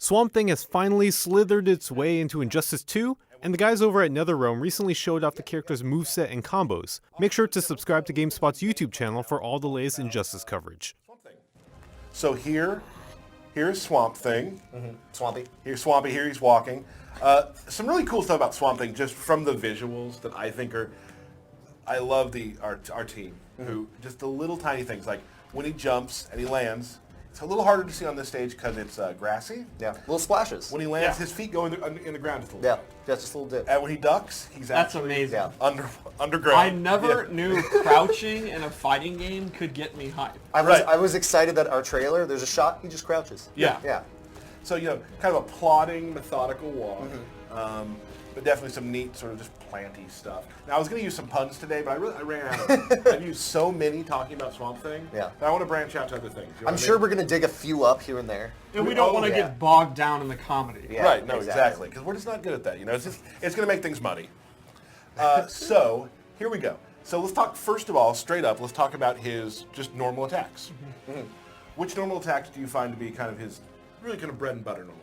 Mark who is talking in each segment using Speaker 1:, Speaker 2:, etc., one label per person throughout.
Speaker 1: Swamp Thing has finally slithered its way into Injustice 2, and the guys over at Nether Realm recently showed off the character's moveset and combos. Make sure to subscribe to GameSpot's YouTube channel for all the latest Injustice coverage.
Speaker 2: So here's Swamp Thing.
Speaker 3: Swampy.
Speaker 2: Here's Swampy, here he's walking. Some really cool stuff about Swamp Thing, just from the visuals that I think are, I love our team, who, just the little tiny things, like when he jumps and he lands, it's a little harder to see on this stage because it's grassy.
Speaker 3: Yeah, little splashes.
Speaker 2: When he lands, his feet go in the ground just a little
Speaker 3: Yeah,
Speaker 2: bit.
Speaker 3: just a little dip.
Speaker 2: And when he ducks, he's
Speaker 4: That's
Speaker 2: actually
Speaker 4: amazing.
Speaker 2: underground.
Speaker 4: I never knew crouching in a fighting game could get me hyped.
Speaker 3: I was excited that our trailer, there's a shot, he just crouches.
Speaker 4: Yeah.
Speaker 3: Yeah.
Speaker 2: So, kind of a plodding, methodical walk. But definitely some neat sort of just planty stuff. Now, I was going to use some puns today, but I ran out of I've used so many talking about Swamp Thing.
Speaker 3: Yeah.
Speaker 2: But I want to branch out to other things.
Speaker 3: I'm sure we're going to dig a few up here and there.
Speaker 4: And we don't want to get bogged down in the comedy.
Speaker 3: Yeah,
Speaker 2: Right, no, exactly. Because we're just not good at that. It's going to make things muddy. So, here we go. So let's talk, first of all, straight up, let's talk about his just normal attacks. Which normal attacks do you find to be kind of his, really kind of bread and butter normal attacks?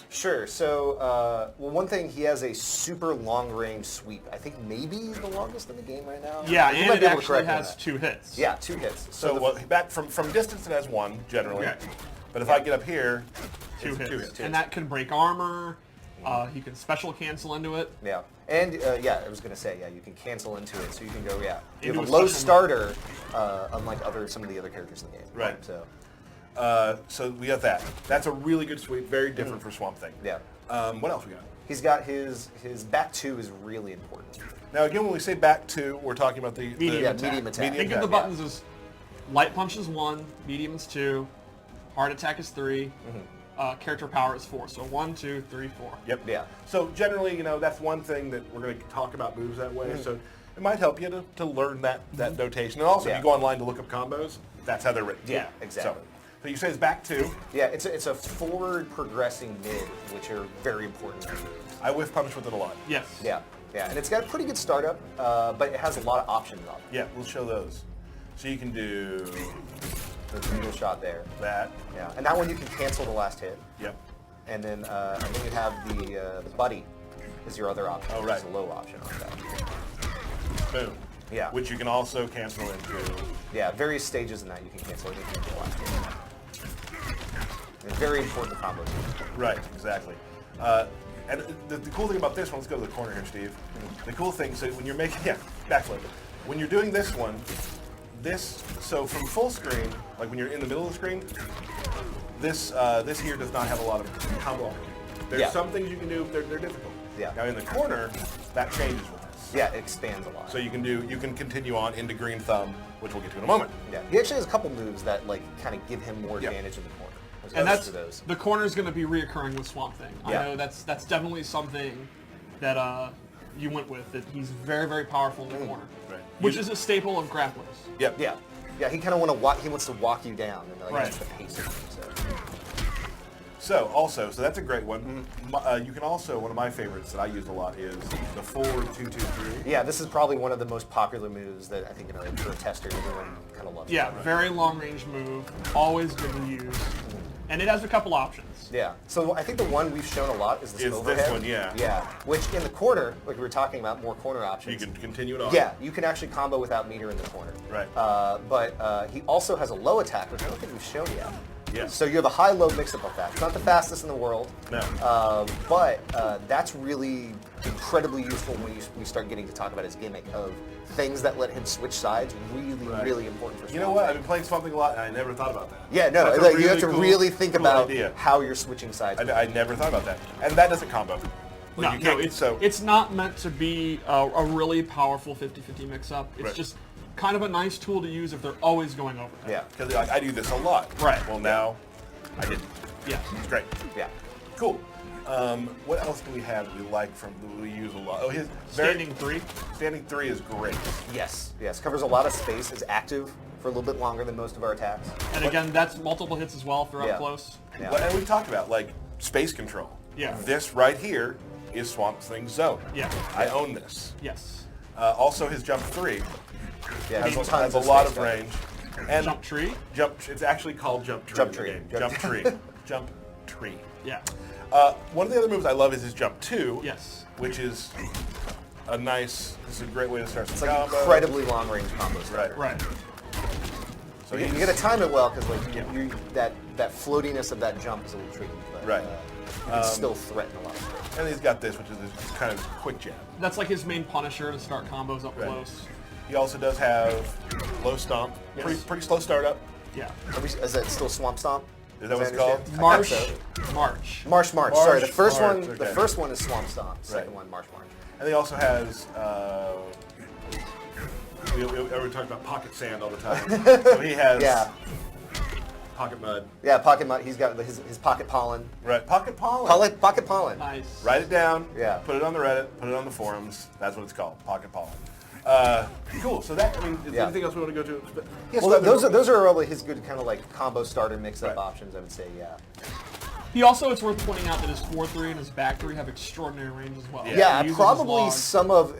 Speaker 3: Sure. So, one thing, he has a super long-range sweep. I think maybe the longest in the game right now.
Speaker 4: Yeah,
Speaker 3: You
Speaker 4: and
Speaker 3: might
Speaker 4: it
Speaker 3: be able to
Speaker 4: actually
Speaker 3: correct me on
Speaker 4: has
Speaker 3: that.
Speaker 4: 2 hits.
Speaker 3: Yeah, 2 hits.
Speaker 2: So back from distance, it has 1, generally.
Speaker 4: Okay.
Speaker 2: But if I get up here,
Speaker 4: 2
Speaker 2: it's
Speaker 4: hits.
Speaker 2: 2 hits.
Speaker 4: And that can break armor. He can special cancel into it.
Speaker 3: Yeah. And, I was going to say, you can cancel into it, so you can go, You
Speaker 4: Into
Speaker 3: have a
Speaker 4: a
Speaker 3: low
Speaker 4: special
Speaker 3: starter, unlike some of the other characters in the game.
Speaker 2: Right.
Speaker 3: So,
Speaker 2: we got that. That's a really good sweep, very different for Swamp Thing.
Speaker 3: yeah.
Speaker 2: What else we got?
Speaker 3: He's got his back 2 is really important.
Speaker 2: Now, again, when we say back 2, we're talking about the
Speaker 4: Medium
Speaker 3: attack. medium attack.
Speaker 4: Think of the buttons as light punch is 1, medium is 2, hard attack is 3, character power is 4. So 1, 2, 3, 4.
Speaker 2: Yep.
Speaker 3: Yeah.
Speaker 2: So generally, that's one thing that we're going to talk about moves that way. So it might help you to learn that notation. And also, if you go online to look up combos, that's how they're written.
Speaker 3: Yeah, exactly.
Speaker 2: So you say it's back 2.
Speaker 3: Yeah, it's a forward progressing mid, which are very important.
Speaker 2: I whiff punish with it a lot.
Speaker 4: Yes.
Speaker 3: Yeah, and it's got a pretty good startup, but it has a lot of options on it.
Speaker 2: Yeah, we'll show those. So you can do
Speaker 3: The needle shot there.
Speaker 2: that.
Speaker 3: Yeah, and that one you can cancel the last hit.
Speaker 2: Yep.
Speaker 3: And then you have the buddy is your other option.
Speaker 2: Oh,
Speaker 3: which
Speaker 2: right.
Speaker 3: is a low option on that.
Speaker 2: Boom.
Speaker 3: Yeah.
Speaker 2: Which you can also cancel into.
Speaker 3: Yeah, various stages in that you can cancel anything in the last hit. And very important combo.
Speaker 2: Right, exactly. And the cool thing about this one, let's go to the corner here, Steve. The cool thing, so when you're making, backflip. When you're doing this one, so from full screen, like when you're in the middle of the screen, this here does not have a lot of combo opportunity. There's some things you can do, they're difficult.
Speaker 3: Yeah.
Speaker 2: Now in the corner, that changes with this.
Speaker 3: Yeah, it expands a lot.
Speaker 2: So you can continue on into green thumb, which we'll get to in a moment.
Speaker 3: Yeah, he actually has a couple moves that kind of give him more advantage in the corner.
Speaker 4: And that's
Speaker 3: those.
Speaker 4: the corner is going to be reoccurring with Swamp Thing.
Speaker 3: Yeah.
Speaker 4: I know that's definitely something that you went with. That he's very, very powerful in the corner,
Speaker 2: Right.
Speaker 4: which is a staple of grapplers.
Speaker 2: Yep.
Speaker 3: Yeah. He kind of wants to walk you down and
Speaker 4: Right.
Speaker 3: just the pace of it.
Speaker 2: So that's a great one. You can also, one of my favorites that I use a lot is the forward 2-2-3.
Speaker 3: Yeah, this is probably one of the most popular moves that I think for a tester everyone kind of loves.
Speaker 4: Yeah, very long range move, always good to use, and it has a couple options.
Speaker 3: Yeah. So I think the one we've shown a lot is this overhead.
Speaker 2: This one, yeah.
Speaker 3: Yeah. Which in the corner, like we were talking about, more corner options.
Speaker 2: You can continue it on.
Speaker 3: Yeah, you can actually combo without meter in the corner.
Speaker 2: Right.
Speaker 3: But he also has a low attack, which I don't think we've shown yet.
Speaker 2: Yeah.
Speaker 3: So you have a high-low mix-up effect. It's not the fastest in the world, but that's really incredibly useful when we start getting to talk about his gimmick of things that let him switch sides. Really important for.
Speaker 2: You know what? I've been playing Swamp Thing a lot, and I never thought about that.
Speaker 3: Yeah, no,
Speaker 2: That's a
Speaker 3: you have to
Speaker 2: cool-
Speaker 3: really think
Speaker 2: cool
Speaker 3: about
Speaker 2: idea.
Speaker 3: how you're switching sides.
Speaker 2: I never thought about that, and that doesn't combo. Like, you
Speaker 4: No,
Speaker 2: can't-
Speaker 4: it's not meant to be a really powerful 50-50 mix-up. It's
Speaker 2: Right.
Speaker 4: just kind of a nice tool to use if they're always going over.
Speaker 3: Yeah.
Speaker 2: because I do this a lot.
Speaker 4: Right.
Speaker 2: Well, now I didn't.
Speaker 4: Yeah.
Speaker 2: It's great.
Speaker 3: Yeah.
Speaker 2: Cool. What else do we have that we like that we use a lot? Oh, his
Speaker 4: Standing 3.
Speaker 2: Standing 3 is great.
Speaker 3: Yes. Covers a lot of space. Is active for a little bit longer than most of our attacks.
Speaker 4: And again, that's multiple hits as well if they're
Speaker 3: Yeah.
Speaker 4: up close.
Speaker 3: Yeah.
Speaker 2: And we talked about space control.
Speaker 4: Yeah.
Speaker 2: This right here is Swamp Thing's zone.
Speaker 4: Yeah.
Speaker 2: I own this.
Speaker 4: Yes.
Speaker 2: Also, his jump 3
Speaker 3: Yeah.
Speaker 2: has
Speaker 3: Tons
Speaker 2: a lot
Speaker 3: space
Speaker 2: of
Speaker 3: back.
Speaker 2: range. And
Speaker 4: Jump tree.
Speaker 2: It's actually called Jump Tree.
Speaker 3: Jump
Speaker 2: in the
Speaker 3: Tree.
Speaker 2: game.
Speaker 3: Jump
Speaker 2: Jump Tree. Jump Tree.
Speaker 4: Yeah.
Speaker 2: One of the other moves I love is his jump 2.
Speaker 4: Yes.
Speaker 2: Which is a nice. This is a great way to start some
Speaker 3: It's like
Speaker 2: combos.
Speaker 3: incredibly long range combos.
Speaker 2: Right.
Speaker 4: Right.
Speaker 2: So
Speaker 3: You
Speaker 2: he's-
Speaker 3: got to time it well because like that floatiness of that jump is a little tricky. But,
Speaker 2: Right.
Speaker 3: You can still threaten a lot.
Speaker 2: And he's got this, which is this kind of quick jab.
Speaker 4: That's like his main punisher to start combos up
Speaker 2: Right.
Speaker 4: close.
Speaker 2: He also does have low stomp.
Speaker 4: Yes.
Speaker 2: Pretty slow startup.
Speaker 4: Yeah.
Speaker 3: Is that still Swamp Stomp?
Speaker 2: Is that what
Speaker 3: As
Speaker 2: it's
Speaker 3: I
Speaker 2: called?
Speaker 3: understand?
Speaker 4: Marsh.
Speaker 3: I think so.
Speaker 4: March.
Speaker 3: Marsh. Sorry, the first
Speaker 2: March,
Speaker 3: one. The
Speaker 2: okay.
Speaker 3: first one is Swamp Stomp. Second
Speaker 2: Right.
Speaker 3: one, Marsh.
Speaker 2: And he also has. We talk about pocket sand all the time. So he has
Speaker 3: Yeah.
Speaker 2: pocket mud.
Speaker 3: Yeah, Pocket Mud. He's got his Pocket Pollen.
Speaker 2: Right. Pocket pollen.
Speaker 3: Pocket Pollen.
Speaker 4: Nice.
Speaker 2: Write it down.
Speaker 3: Yeah.
Speaker 2: Put it on the Reddit. Put it on the forums. That's what it's called. Pocket pollen. Cool. So that. I mean, is there
Speaker 3: Yeah.
Speaker 2: anything else we want to go to? Yes,
Speaker 3: Well, those are probably his good kind of like combo starter mix-up
Speaker 2: Right.
Speaker 3: options. I would say, yeah.
Speaker 4: He also, it's worth pointing out that his 4-3 and his back 3 have extraordinary range as well.
Speaker 3: Yeah,
Speaker 4: He uses his
Speaker 3: probably
Speaker 4: log.
Speaker 3: some of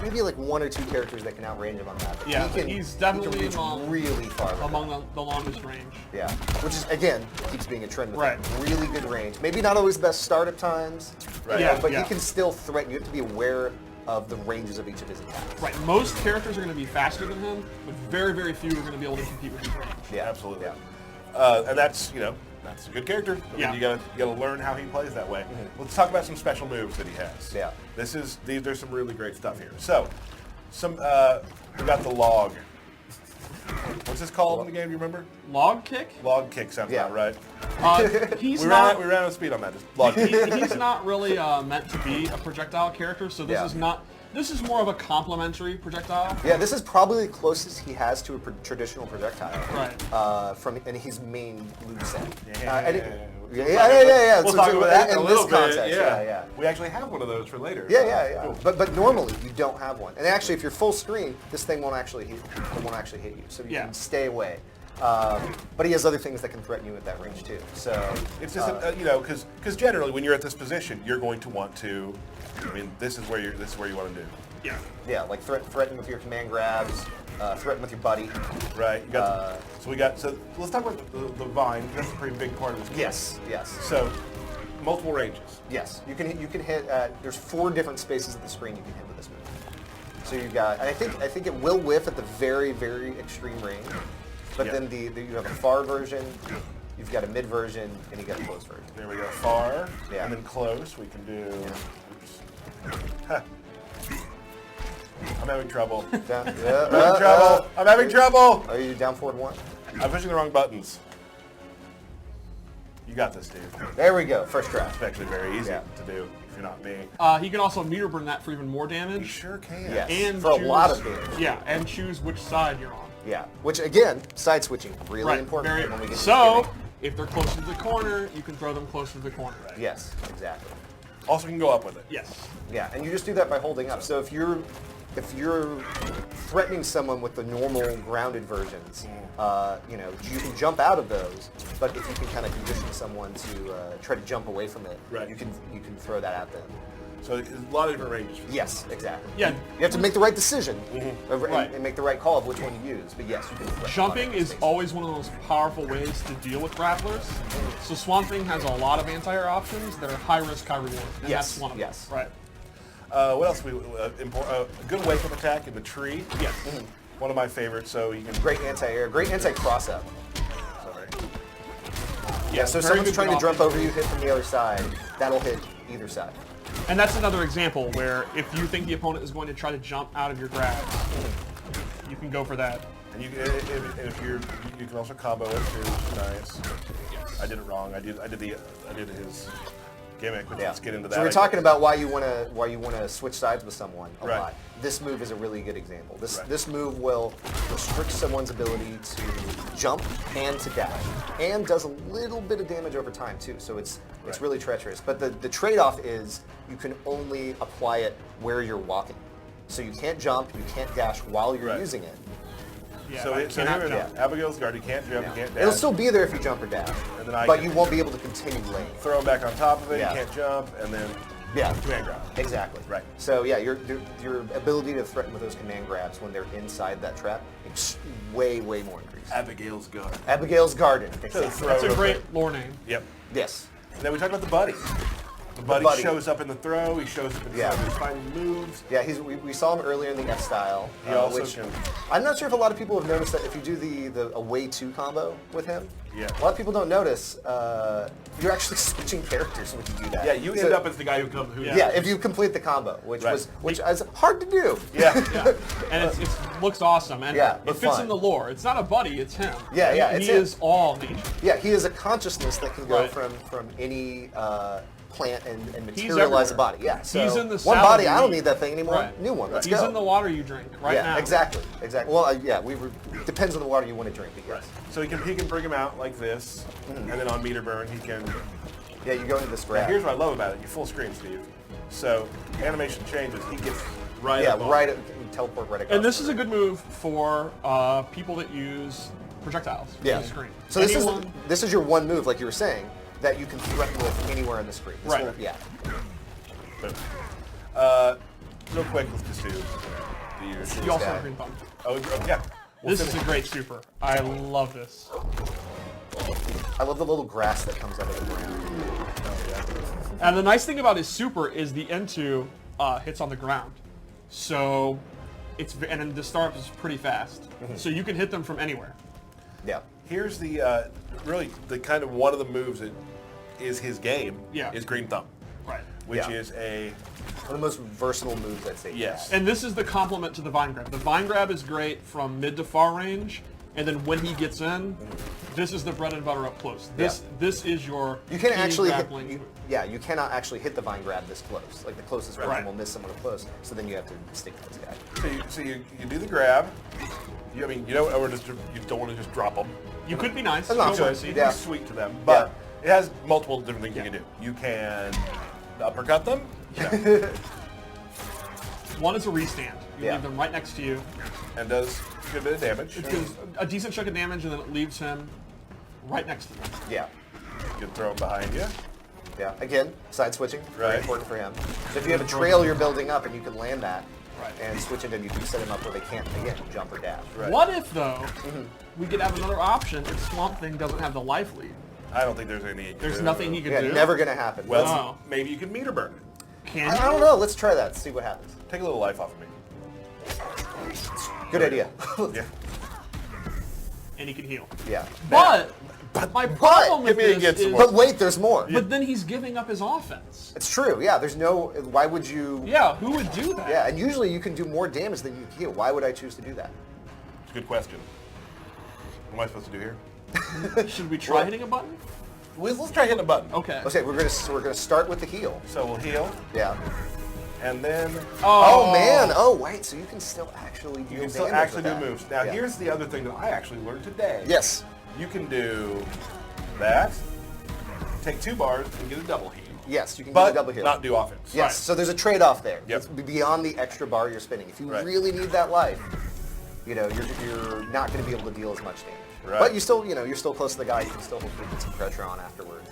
Speaker 3: maybe like 1 or 2 characters that can outrange him on that. But
Speaker 4: Yeah,
Speaker 3: he
Speaker 4: but
Speaker 3: can,
Speaker 4: he's
Speaker 3: he
Speaker 4: definitely
Speaker 3: can reach
Speaker 4: among-
Speaker 3: really far. with
Speaker 4: among
Speaker 3: that.
Speaker 4: the longest range.
Speaker 3: Yeah, which is again keeps being a trend with
Speaker 4: Right.
Speaker 3: him. Really good range. Maybe not always the best startup times.
Speaker 2: Right.
Speaker 4: Yeah,
Speaker 3: but
Speaker 4: yeah.
Speaker 3: he can still threaten. You have to be aware of the ranges of each of his attacks.
Speaker 4: Right. Most characters are going to be faster than him, but very, very few are going to be able to compete with his range.
Speaker 3: Yeah,
Speaker 2: Absolutely.
Speaker 3: Yeah.
Speaker 2: And that's that's a good character. I mean,
Speaker 4: Yeah.
Speaker 2: you gotta learn how he plays that way. Let's talk about some special moves that he has.
Speaker 3: Yeah.
Speaker 2: There's some really great stuff here. So, we got the log. What's this called in the game? Do you remember?
Speaker 4: Log kick?
Speaker 2: Log kick sounds
Speaker 3: Yeah.
Speaker 2: about right.
Speaker 4: He's
Speaker 2: We
Speaker 4: not.
Speaker 2: ran out of speed on that. Just log kick.
Speaker 4: He's not really meant to be a projectile character, so this
Speaker 3: Yeah.
Speaker 4: is not. This is more of a complementary projectile.
Speaker 3: Yeah, this is probably the closest he has to a traditional projectile.
Speaker 4: Right.
Speaker 3: From in his main moveset.
Speaker 2: Yeah.
Speaker 3: And
Speaker 2: We'll
Speaker 3: yeah.
Speaker 2: We'll
Speaker 3: So
Speaker 2: talk about that in a
Speaker 3: this
Speaker 2: little bit.
Speaker 3: context, yeah.
Speaker 2: We actually have one of those for later.
Speaker 3: Yeah.
Speaker 2: Cool.
Speaker 3: But normally you don't have one. And actually, if you're full screen, this thing won't actually hit. It won't actually hit you. So you
Speaker 4: Yeah.
Speaker 3: can stay away. But he has other things that can threaten you at that range too. So
Speaker 2: It's just because generally when you're at this position, you're going to want to. I mean, this is where you want to do.
Speaker 4: Yeah.
Speaker 3: yeah, like threaten with your command grabs, threaten with your buddy.
Speaker 2: Right. You got so let's talk about the vine. That's a pretty big part of this game.
Speaker 3: Yes.
Speaker 2: So multiple ranges.
Speaker 3: Yes, you can hit. There's 4 different spaces of the screen you can hit with this move. So you got. And I think it will whiff at the very extreme range, but
Speaker 2: Yeah.
Speaker 3: then you have a far version, you've got a mid version, and you got a close version.
Speaker 2: There we go. Far.
Speaker 3: Yeah.
Speaker 2: And then close. We can do. Oops. Ha. I'm having trouble.
Speaker 3: Down,
Speaker 2: I'm having trouble. I'm having trouble.
Speaker 3: Are you down forward 1?
Speaker 2: I'm pushing the wrong buttons. You got this, dude.
Speaker 3: There we go. First try.
Speaker 2: It's actually very easy
Speaker 3: Yeah.
Speaker 2: to do if you're not me.
Speaker 4: He can also meter burn that for even more
Speaker 2: You
Speaker 4: damage.
Speaker 2: sure can.
Speaker 3: Yes.
Speaker 4: And
Speaker 3: For a
Speaker 4: choose,
Speaker 3: lot of damage.
Speaker 4: Yeah, and choose which side you're on.
Speaker 3: Yeah. Which again, side switching really
Speaker 4: Right.
Speaker 3: important
Speaker 4: Very,
Speaker 3: when we get to
Speaker 4: so,
Speaker 3: the gimmick.
Speaker 4: if they're closer to the corner, you can throw them closer to the corner.
Speaker 3: Yes, exactly.
Speaker 2: Also, you can go up with it.
Speaker 4: Yes.
Speaker 3: Yeah, and you just do that by holding up. So if you're threatening someone with the normal grounded versions, you can jump out of those. But if you can kind of condition someone to try to jump away from it,
Speaker 2: Right.
Speaker 3: you can throw that at them.
Speaker 2: So there's a lot of different ranges. For
Speaker 3: Yes, exactly.
Speaker 4: Yeah.
Speaker 3: You have to make the right decision
Speaker 4: Right.
Speaker 3: and make the right call of which one you use. But yes, you can. threaten
Speaker 4: Jumping
Speaker 3: a lot of
Speaker 4: is
Speaker 3: those
Speaker 4: always one of the most powerful ways to deal with grapplers. So Swamp Thing has a lot of anti-air options that are high risk, high reward. And
Speaker 3: Yes,
Speaker 4: that's one of
Speaker 3: yes.
Speaker 4: them. Right.
Speaker 2: What else? A good wake up attack in the tree.
Speaker 4: Yes.
Speaker 2: One of my favorites. So you can.
Speaker 3: Great anti-air, great anti-cross up.
Speaker 2: Sorry.
Speaker 3: Yeah, so if
Speaker 4: very
Speaker 3: someone's
Speaker 4: good
Speaker 3: trying to
Speaker 4: offense.
Speaker 3: jump over you, hit from the other side, that'll hit either side.
Speaker 4: And that's another example where if you think the opponent is going to try to jump out of your grabs, you can go for that.
Speaker 2: And you can, if you can also combo it too. Which is nice. I did it wrong. I did his gimmick. But let's get into that.
Speaker 3: So we're talking about why you want to switch sides with someone a
Speaker 2: Right.
Speaker 3: lot. This move is a really good example.
Speaker 2: Right.
Speaker 3: This move will restrict someone's ability to jump and to dash, and does a little bit of damage over time too. So it's
Speaker 2: Right.
Speaker 3: really treacherous. But the trade-off is you can only apply it where you're walking. So you can't jump, you can't dash while you're
Speaker 2: Right.
Speaker 3: using it.
Speaker 4: Yeah,
Speaker 2: So,
Speaker 4: I
Speaker 2: here
Speaker 4: cannot-
Speaker 2: we go.
Speaker 3: yeah.
Speaker 2: Abigail's guard. You can't jump. You can't dash.
Speaker 3: It'll still be there if you jump or dash,
Speaker 2: And then I
Speaker 3: but
Speaker 2: can-
Speaker 3: you won't be able to continue laying.
Speaker 2: Throw him back on top of it.
Speaker 3: Yeah.
Speaker 2: You can't jump, and then
Speaker 3: Yeah.
Speaker 2: command grab.
Speaker 3: Exactly.
Speaker 2: Right.
Speaker 3: So yeah, your ability to threaten with those command grabs when they're inside that trap, it's way more increased.
Speaker 2: Abigail's guard.
Speaker 3: Abigail's Garden.
Speaker 2: So
Speaker 3: Exactly.
Speaker 2: throw
Speaker 4: That's a
Speaker 2: real
Speaker 4: great
Speaker 2: quick.
Speaker 4: lore name.
Speaker 2: Yep.
Speaker 3: Yes.
Speaker 2: And then we talked about the buddy. The buddy shows up in the throw. He shows up in some of his final moves.
Speaker 3: Yeah, we saw him earlier in the F style.
Speaker 2: He also
Speaker 3: which
Speaker 2: can.
Speaker 3: I'm not sure if a lot of people have noticed that if you do the away 2 combo with him,
Speaker 2: Yeah.
Speaker 3: a lot of people don't notice you're actually switching characters when you do that.
Speaker 2: Yeah, you end up as the guy who comes.
Speaker 3: Yeah, if you complete the combo, which is hard to do.
Speaker 2: Yeah.
Speaker 4: And it looks awesome. And
Speaker 3: Yeah,
Speaker 4: it
Speaker 3: but
Speaker 4: fits
Speaker 3: fun.
Speaker 4: in the lore. It's not a buddy, it's him.
Speaker 3: Yeah, yeah, it's
Speaker 4: He
Speaker 3: him.
Speaker 4: is all nature.
Speaker 3: Yeah, he is a consciousness that can go
Speaker 4: Right.
Speaker 3: from any plant and
Speaker 4: He's
Speaker 3: materialize a
Speaker 4: everywhere.
Speaker 3: body. Yeah, so
Speaker 4: He's in the
Speaker 3: one
Speaker 4: salad
Speaker 3: body,
Speaker 4: you
Speaker 3: I don't
Speaker 4: eat.
Speaker 3: need that thing anymore.
Speaker 4: Right.
Speaker 3: New one, let's
Speaker 4: He's
Speaker 3: go.
Speaker 4: in the water you drink right now.
Speaker 3: Exactly. Well, depends on the water you want to drink. But yes.
Speaker 2: So he can bring him out like this, and then on meter burn he can.
Speaker 3: Yeah, you go into this
Speaker 2: Now,
Speaker 3: grab.
Speaker 2: here's what I love about it. You full screen, Steve. So animation changes. He gets right.
Speaker 3: Yeah,
Speaker 2: up on
Speaker 3: right.
Speaker 2: it.
Speaker 3: Teleport right across.
Speaker 4: And this is
Speaker 3: the
Speaker 4: a good move for people that use projectiles
Speaker 3: Yeah.
Speaker 4: on the screen.
Speaker 3: So this is your one move, like you were saying, that you can threaten with anywhere on the screen. This
Speaker 4: Right.
Speaker 3: whole- yeah.
Speaker 2: Real quick, let's just do the usual.
Speaker 4: You also
Speaker 3: guy.
Speaker 4: have green thumb.
Speaker 2: Oh, yeah.
Speaker 4: This is a great super. I love this.
Speaker 3: I love the little grass that comes out of the ground.
Speaker 4: And the nice thing about his super is the N2 hits on the ground. So and then the startup is pretty fast. So you can hit them from anywhere.
Speaker 3: Yeah.
Speaker 2: Here's the really the kind of one of the moves that is his game.
Speaker 4: Yeah.
Speaker 2: Is green thumb,
Speaker 4: Right.
Speaker 2: which
Speaker 3: Yeah.
Speaker 2: is a
Speaker 3: One of the most versatile moves I'd say.
Speaker 2: yes.
Speaker 4: And this is the complement to the vine grab. The vine grab is great from mid to far range, and then when he gets in, this is the bread and butter up close. This is your
Speaker 3: You can't
Speaker 4: key
Speaker 3: actually hit,
Speaker 4: grappling move.
Speaker 3: you cannot actually hit the vine grab this close. Like the closest one
Speaker 4: Right.
Speaker 3: will miss someone close. So then you have to stick to this guy.
Speaker 2: So you do the grab. You don't or just you don't want to just drop them.
Speaker 4: You could be nice.
Speaker 3: That's not
Speaker 4: Go
Speaker 3: good.
Speaker 4: Mercy.
Speaker 2: Be
Speaker 3: Yeah.
Speaker 2: sweet to them, but it has multiple different things you can do. You can uppercut them.
Speaker 4: One is a restand. You
Speaker 3: Yeah.
Speaker 4: leave them right next to you.
Speaker 2: And does a good bit of damage.
Speaker 4: It does a decent chunk of damage, and then it leaves him right next to them.
Speaker 3: Yeah.
Speaker 2: You can throw him behind you.
Speaker 3: Yeah. Again, side switching. Very
Speaker 2: Right.
Speaker 3: important for him. So if you have a trail you're building up and you can land that
Speaker 4: Right.
Speaker 3: and switch it, and you can set him up where they can't again jump or dash.
Speaker 2: Right.
Speaker 4: What if, though, we could have another option if Swamp Thing doesn't have the life lead?
Speaker 2: I don't think there's anything.
Speaker 4: There's nothing he can
Speaker 3: Yeah,
Speaker 4: do.
Speaker 3: never gonna happen.
Speaker 2: Well,
Speaker 4: Oh.
Speaker 2: maybe you can meter burn it.
Speaker 4: Can
Speaker 3: I
Speaker 4: you?
Speaker 3: don't know. Let's try that. See what happens.
Speaker 2: Take a little life off of me.
Speaker 3: Good idea.
Speaker 2: Yeah.
Speaker 4: And he can heal.
Speaker 3: Yeah.
Speaker 4: But my problem with
Speaker 2: Give me a
Speaker 4: this
Speaker 2: get some
Speaker 4: is,
Speaker 2: more.
Speaker 3: But wait, there's more.
Speaker 4: but then he's giving up his offense.
Speaker 3: It's true. Yeah. There's no. Why would you?
Speaker 4: Yeah, who would do that?
Speaker 3: Yeah. And usually you can do more damage than you heal. Why would I choose to do that?
Speaker 2: It's a good question. What am I supposed to do here?
Speaker 4: Should we try hitting a button?
Speaker 2: Let's try hitting a button.
Speaker 4: Okay.
Speaker 3: Okay. We're gonna start with the heal.
Speaker 2: So we'll heal,
Speaker 3: Yeah.
Speaker 2: and then
Speaker 3: Oh man. Oh wait. So you can still actually do
Speaker 2: you can still
Speaker 3: damage
Speaker 2: actually
Speaker 3: with
Speaker 2: do
Speaker 3: that.
Speaker 2: moves. Now
Speaker 3: Yeah.
Speaker 2: here's the other thing that I actually learned today.
Speaker 3: Yes.
Speaker 2: You can do that, take 2 bars, and get a double heal.
Speaker 3: Yes. You can
Speaker 2: But
Speaker 3: do a double heal.
Speaker 2: not do offense.
Speaker 3: Yes.
Speaker 4: Right.
Speaker 3: So there's a trade-off there.
Speaker 2: Yep.
Speaker 3: It's beyond the extra bar you're spinning. If you
Speaker 2: Right.
Speaker 3: really need that life, you're not going to be able to deal as much damage.
Speaker 2: Right.
Speaker 3: But you still, you're still close to the guy. You can still hopefully get some pressure on afterwards.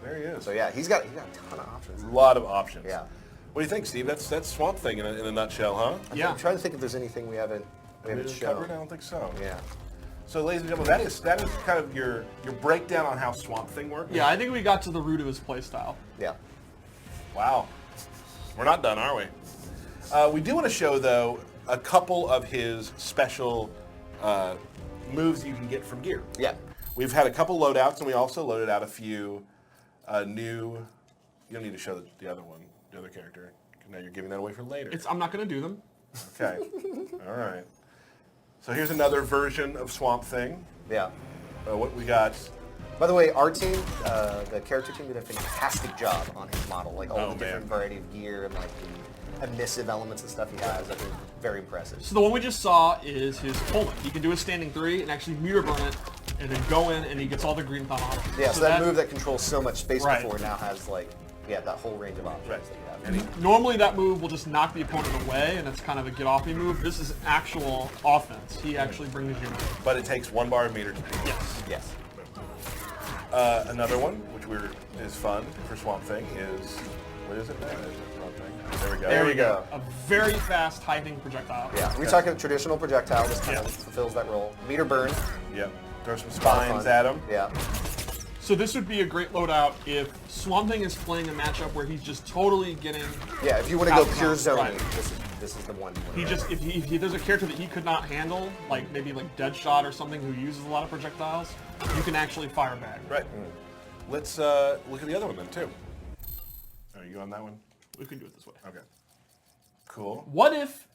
Speaker 2: There he is.
Speaker 3: So yeah, he's got a ton of options.
Speaker 2: A lot of options.
Speaker 3: Yeah.
Speaker 2: What do you think, Steve? That's Swamp Thing in a nutshell, huh?
Speaker 4: Yeah.
Speaker 3: I'm trying to think if there's anything we haven't
Speaker 2: Covered? I
Speaker 3: shown.
Speaker 2: don't think so.
Speaker 3: Yeah.
Speaker 2: So, ladies and gentlemen, that is kind of your breakdown on how Swamp Thing works.
Speaker 4: Yeah, I think we got to the root of his playstyle.
Speaker 3: Yeah.
Speaker 2: Wow. We're not done, are we? We do want to show, though, a couple of his special moves you can get from gear.
Speaker 3: Yeah.
Speaker 2: We've had a couple loadouts, and we also loaded out a few new... You don't need to show the other one, the other character. Now you're giving that away for later.
Speaker 4: I'm not going to do them.
Speaker 2: Okay. All right. So here's another version of Swamp Thing.
Speaker 3: Yeah.
Speaker 2: What we got...
Speaker 3: By the way, our team, the character team, did a fantastic job on his model. Like all
Speaker 2: Oh,
Speaker 3: the different
Speaker 2: man.
Speaker 3: variety of gear and like the emissive elements and stuff he has. I think very impressive.
Speaker 4: So the one we just saw is his opponent. He can do a standing 3 and actually meter burn it, and then go in and he gets all the green thumb options.
Speaker 3: Yeah. So that move that controls so much space
Speaker 4: Right.
Speaker 3: before now has that whole range of options
Speaker 2: Right.
Speaker 3: that you have.
Speaker 2: And
Speaker 4: Normally that move will just knock the opponent away, and it's kind of a get-off-me move. This is actual offense. He actually brings you in.
Speaker 2: but it takes 1 bar of meter to do.
Speaker 4: Yes.
Speaker 3: Yes.
Speaker 2: Another one, which is fun for Swamp Thing, is... What is it? Swamp Thing. There we go.
Speaker 3: There we go.
Speaker 4: A very fast hiding projectile.
Speaker 3: Yeah. We talk about traditional projectile. This kind of fulfills that role. Meter burn.
Speaker 2: Yep. Throw some
Speaker 3: a lot of
Speaker 2: spines
Speaker 3: fun.
Speaker 2: at him.
Speaker 3: Yeah.
Speaker 4: So this would be a great loadout if Swamp Thing is playing a matchup where he's just totally getting.
Speaker 3: Yeah, if you want to go
Speaker 4: Outcome,
Speaker 3: pure zoning,
Speaker 4: right.
Speaker 3: this is the one.
Speaker 4: He just if there's a character that he could not handle, like maybe like Deadshot or something who uses a lot of projectiles, you can actually fire back.
Speaker 2: Right. Let's look at the other one then too. Are you on that one?
Speaker 4: We can do it this way.
Speaker 2: Okay. Cool.
Speaker 4: What if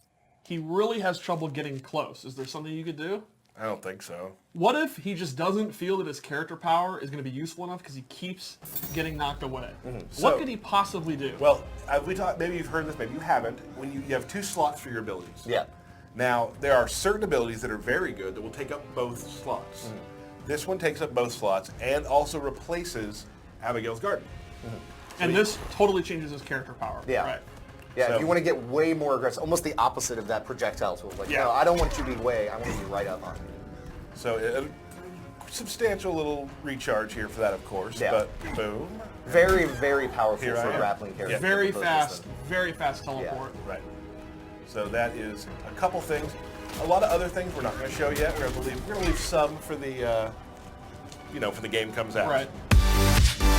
Speaker 4: he really has trouble getting close? Is there something you could do?
Speaker 2: I don't think so.
Speaker 4: What if he just doesn't feel that his character power is going to be useful enough because he keeps getting knocked away?
Speaker 2: So-
Speaker 4: What could he possibly do?
Speaker 2: Well, we talked. Maybe you've heard this. Maybe you haven't. When you have 2 slots for your abilities.
Speaker 3: Yeah.
Speaker 2: Now there are certain abilities that are very good that will take up both slots. This one takes up both slots and also replaces Abigail's Garden.
Speaker 4: And this totally changes his character power.
Speaker 3: Yeah.
Speaker 4: Right.
Speaker 3: Yeah,
Speaker 2: So-
Speaker 3: if you want to get way more aggressive, almost the opposite of that projectile tool. Like,
Speaker 4: Yeah.
Speaker 3: no, I don't want you to be way, I want you to be right up on you.
Speaker 2: So a substantial little recharge here for that, of course.
Speaker 3: Yeah.
Speaker 2: But boom.
Speaker 3: Very, very powerful
Speaker 2: Here I
Speaker 3: for a
Speaker 2: am.
Speaker 3: grappling character.
Speaker 4: Very
Speaker 3: Both
Speaker 4: fast,
Speaker 3: system.
Speaker 4: very fast teleport.
Speaker 2: Right. So that is a couple things. A lot of other things we're not going to show yet. We're going to leave some for the, for the game comes out.
Speaker 4: Right.